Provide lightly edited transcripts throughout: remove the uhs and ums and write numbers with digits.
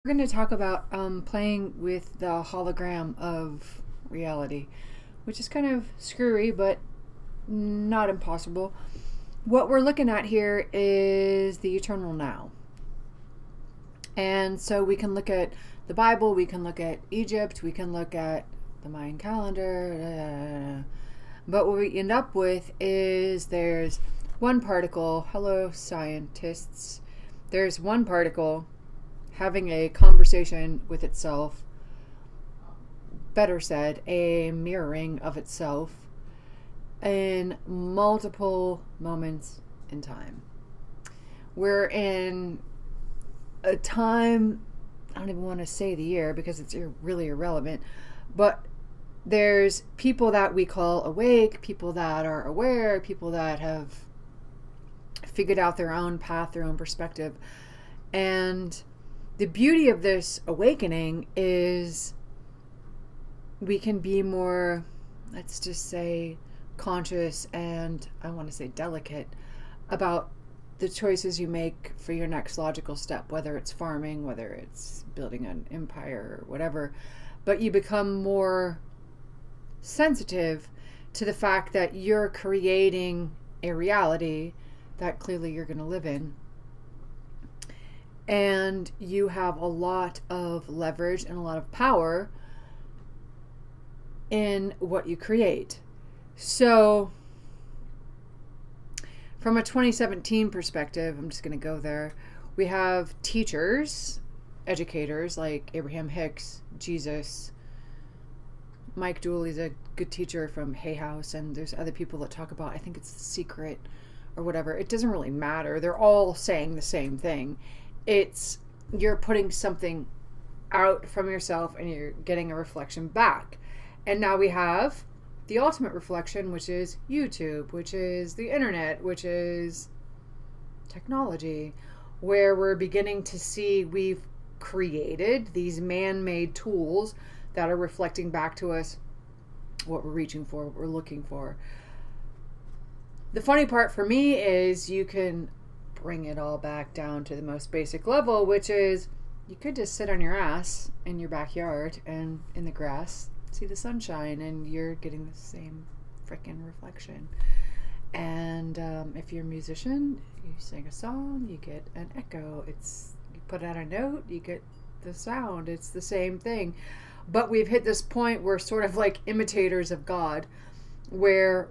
We're going to talk about playing with the hologram of reality, which is kind of screwy, but not impossible. What we're looking at here is the eternal now. And so we can look at the Bible, we can look at Egypt, we can look at the Mayan calendar. But what we end up with is there's one particle, hello scientists, there's one particle having a conversation with itself, better said, a mirroring of itself in multiple moments in time. We're in a time, I don't even want to say the year because it's really irrelevant, but there's people that we call awake, people that are aware, people that have figured out their own path, their own perspective. And the beauty of this awakening is we can be more, let's just say, conscious and I want to say delicate about the choices you make for your next logical step, whether it's farming, whether it's building an empire or whatever. But you become more sensitive to the fact that you're creating a reality that clearly you're going to live in. And you have a lot of leverage and a lot of power in what you create. So, from a 2017 perspective, I'm just going to go there. We have teachers, educators like Abraham Hicks, Jesus. Mike Dooley's a good teacher from Hay House, and there's other people that talk about, I think it's The Secret or whatever. It doesn't really matter. They're all saying the same thing. It's you're putting something out from yourself and you're getting a reflection back. And now we have the ultimate reflection, which is YouTube, which is the internet, which is technology, where we're beginning to see we've created these man-made tools that are reflecting back to us what we're reaching for, what we're looking for. The funny part for me is you can bring it all back down to the most basic level, which is you could just sit on your ass in your backyard and in the grass, see the sunshine, and you're getting the same freaking reflection. And if you're a musician, you sing a song, you get an echo. You put out a note, you get the sound. It's the same thing. But we've hit this point where sort of like imitators of God, where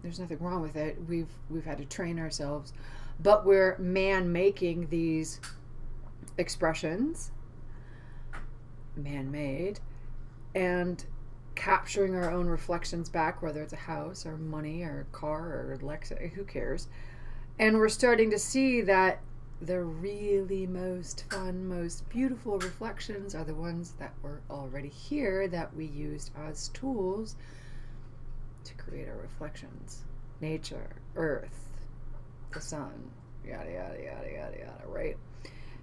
there's nothing wrong with it. We've had to train ourselves, but we're making these expressions, man-made, and capturing our own reflections back, whether it's a house or money or a car or Alexa, who cares? And we're starting to see that the really most fun, most beautiful reflections are the ones that were already here that we used as tools to create our reflections. Nature, earth, the sun, yada, yada, yada, yada, yada, right?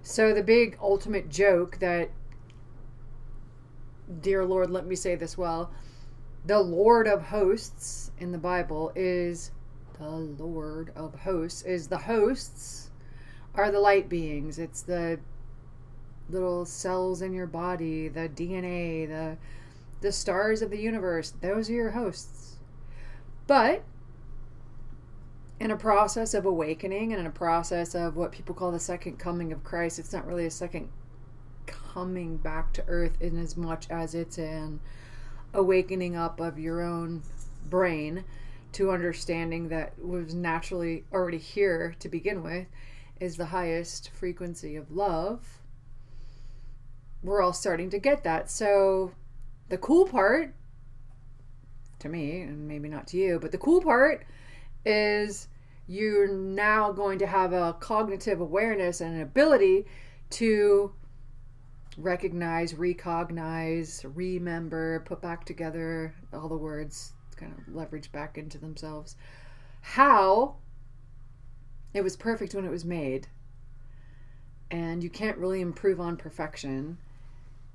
So the big ultimate joke that, dear Lord, let me say this well, the Lord of hosts in the Bible is the Lord of hosts, is the hosts are the light beings. It's the little cells in your body, the DNA, the stars of the universe. Those are your hosts. But in a process of awakening and in a process of what people call the second coming of Christ, it's not really a second coming back to earth in as much as it's an awakening up of your own brain to understanding that was naturally already here to begin with is the highest frequency of love. We're all starting to get that. So the cool part, to me, and maybe not to you, but the cool part is you're now going to have a cognitive awareness and an ability to recognize, recognize, remember, put back together, all the words kind of leverage back into themselves, how it was perfect when it was made. And you can't really improve on perfection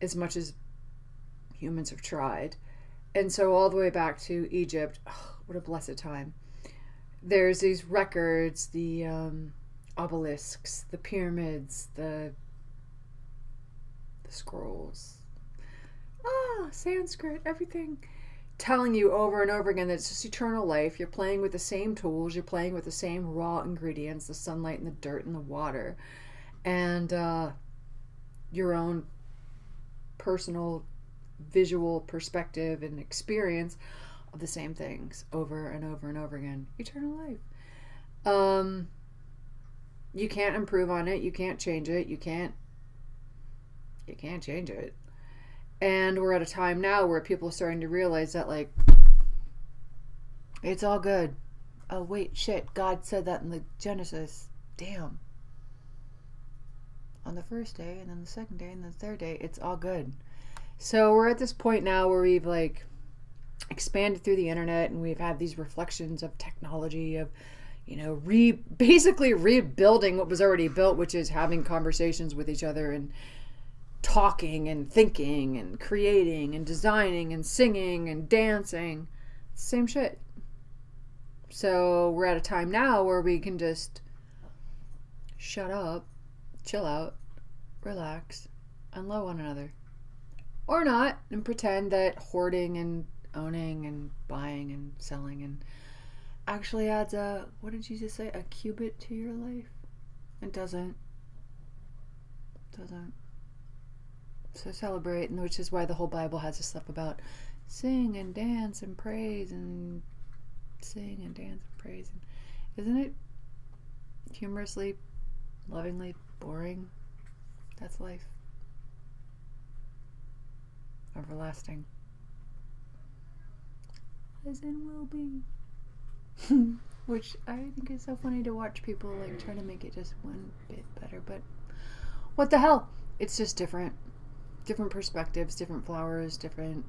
as much as humans have tried. And so all the way back to Egypt, what a blessed time. There's these records, the obelisks, the pyramids, the the scrolls, Sanskrit, everything, telling you over and over again that it's just eternal life. You're playing with the same tools, you're playing with the same raw ingredients, the sunlight and the dirt and the water, and your own personal visual perspective and experience of the same things over and over and over again. Eternal life. You can't improve on it, you can't change it, you can't change it. And we're at a time now where people are starting to realize that, like, it's all good. Oh wait, shit, God said that in the Genesis. Damn. On the first day, and then the second day, and then the third day, it's all good. So we're at this point now where we've, like, expanded through the internet, and we've had these reflections of technology, of, you know, basically rebuilding what was already built, which is having conversations with each other and talking and thinking and creating and designing and singing and dancing. Same shit. So we're at a time now where we can just shut up, chill out, relax, and love one another. Or not, and pretend that hoarding and owning and buying and selling and actually adds a, what did Jesus say, a cubit to your life? It doesn't. So celebrate, and which is why the whole Bible has this stuff about sing and dance and praise and sing and dance and praise. And isn't it humorously, lovingly boring? That's life. Everlasting. As in will be. Which I think is so funny to watch people, like, try to make it just one bit better, but what the hell? It's just different. Different perspectives, different flowers, different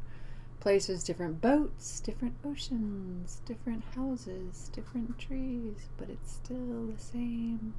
places, different boats, different oceans, different houses, different trees, but it's still the same